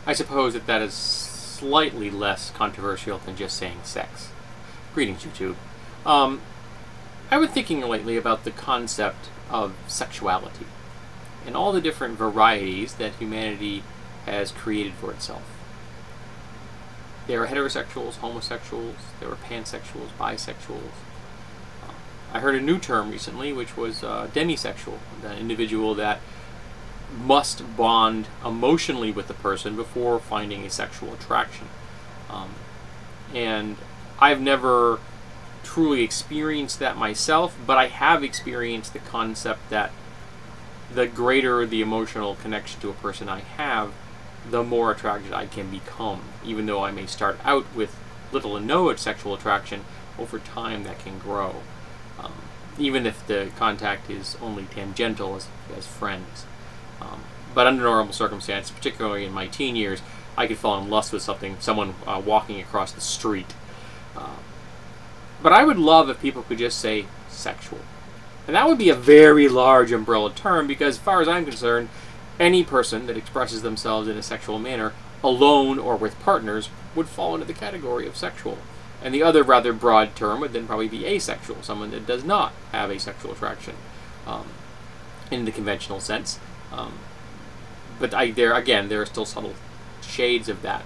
I suppose that that is slightly less controversial than just saying sex. Greetings, YouTube. I've been thinking lately about the concept of sexuality and all the different varieties that humanity has created for itself. There are heterosexuals, homosexuals, there are pansexuals, bisexuals. I heard a new term recently, which was demisexual, an individual that must bond emotionally with the person before finding a sexual attraction. And I've never truly experienced that myself, but I have experienced the concept that the greater the emotional connection to a person I have, the more attracted I can become. Even though I may start out with little or no sexual attraction, over time that can grow. Even if the contact is only tangential as friends. But under normal circumstances, particularly in my teen years, I could fall in lust with someone walking across the street. But I would love if people could just say sexual. And that would be a very large umbrella term, because as far as I'm concerned, any person that expresses themselves in a sexual manner, alone or with partners, would fall into the category of sexual. And the other rather broad term would then probably be asexual, someone that does not have a sexual attraction in the conventional sense. But there are still subtle shades of that.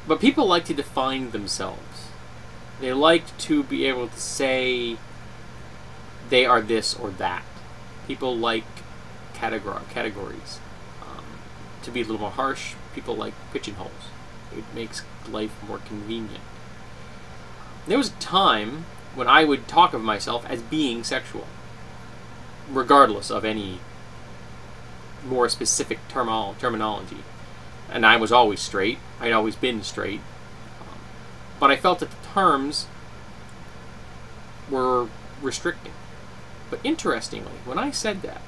But people like to define themselves. They like to be able to say they are this or that. People like categories. To be a little more harsh, people like pigeonholes. It makes life more convenient. There was a time when I would talk of myself as being sexual, regardless of any more specific terminology. And I was always straight. I'd always been straight. But I felt that the terms were restricting. But interestingly, when I said that,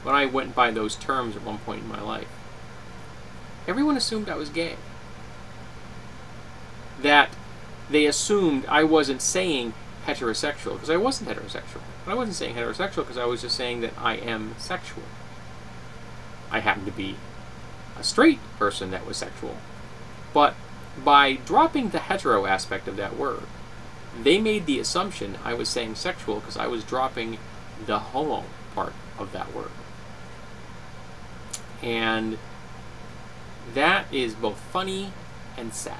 when I went by those terms at one point in my life, everyone assumed I was gay. That they assumed I wasn't saying heterosexual, because I wasn't heterosexual. But I wasn't saying heterosexual because I was just saying that I am sexual. I happen to be a straight person that was sexual. But by dropping the hetero aspect of that word, they made the assumption I was saying sexual because I was dropping the homo part of that word. And that is both funny and sad.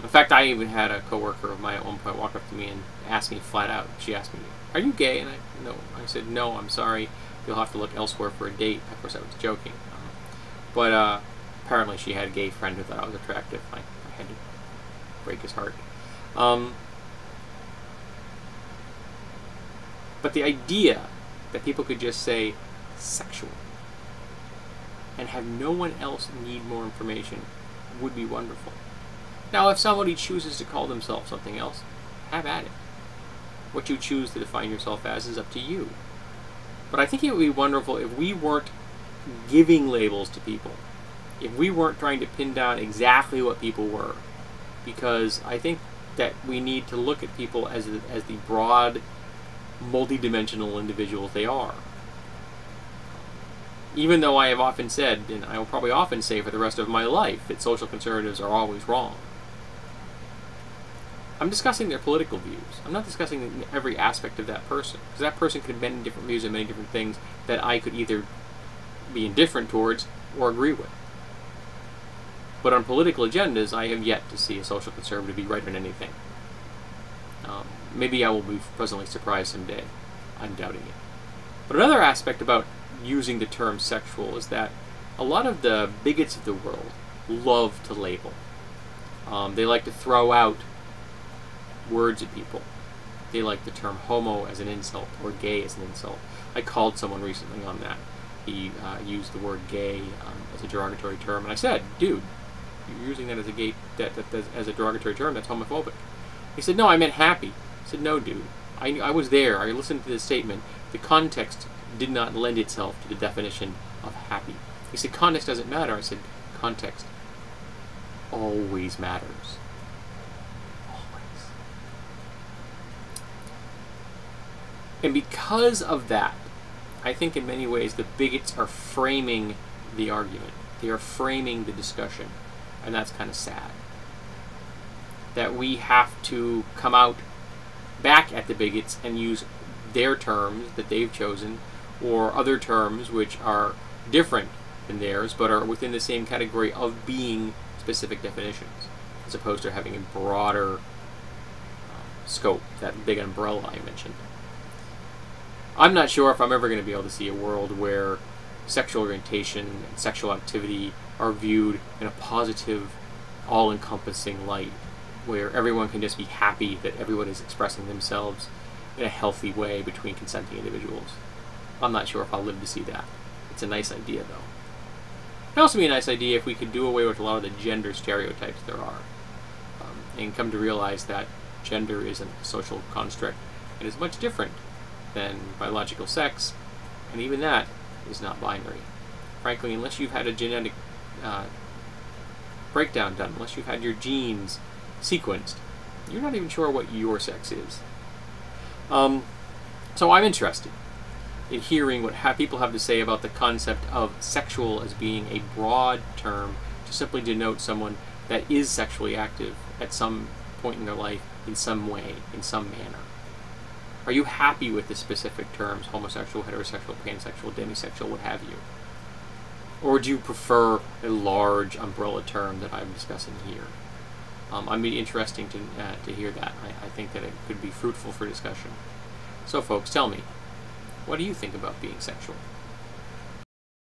In fact, I even had a coworker of mine at one point walk up to me and ask me flat out. She asked me, "Are you gay?" And I said, "No, I'm sorry. You'll have to look elsewhere for a date." Of course, I was joking. But apparently she had a gay friend who thought I was attractive. I had to break his heart. But the idea that people could just say sexual and have no one else need more information would be wonderful. Now, if somebody chooses to call themselves something else, have at it. What you choose to define yourself as is up to you. But I think it would be wonderful if we weren't giving labels to people. If we weren't trying to pin down exactly what people were. Because I think that we need to look at people as the broad, multidimensional individuals they are. Even though I have often said, and I will probably often say for the rest of my life, that social conservatives are always wrong. I'm discussing their political views. I'm not discussing every aspect of that person. Because that person could have many different views and many different things that I could either be indifferent towards or agree with. But on political agendas, I have yet to see a social conservative be right on anything. Maybe I will be pleasantly surprised someday. I'm doubting it. But another aspect about using the term sexual is that a lot of the bigots of the world love to label. They like to throw out words at people. They like the term homo as an insult or gay as an insult. I called someone recently on that. He used the word gay as a derogatory term, and I said, "Dude, you're using that as as a derogatory term. That's homophobic." He said, "No, I meant happy." I said, "No, dude. I was there. I listened to this statement. The context did not lend itself to the definition of happy." He said, "Context doesn't matter." I said, "Context always matters. Always." And because of that, I think in many ways the bigots are framing the argument. They are framing the discussion, and that's kind of sad. That we have to come out back at the bigots and use their terms that they've chosen, or other terms which are different than theirs, but are within the same category of being specific definitions, as opposed to having a broader scope, that big umbrella I mentioned. I'm not sure if I'm ever going to be able to see a world where sexual orientation and sexual activity are viewed in a positive, all-encompassing light, where everyone can just be happy that everyone is expressing themselves in a healthy way between consenting individuals. I'm not sure if I'll live to see that. It's a nice idea, though. It'd also be a nice idea if we could do away with a lot of the gender stereotypes there are, and come to realize that gender isn't a social construct. It is much different than biological sex, and even that is not binary. Frankly, unless you've had a genetic breakdown done, unless you've had your genes sequenced, you're not even sure what your sex is. So I'm interested in hearing what people have to say about the concept of sexual as being a broad term to simply denote someone that is sexually active at some point in their life in some way, in some manner. Are you happy with the specific terms, homosexual, heterosexual, pansexual, demisexual, what have you? Or do you prefer a large umbrella term that I'm discussing here? I'd be interesting to hear that. I think that it could be fruitful for discussion. So folks, tell me, what do you think about being sexual?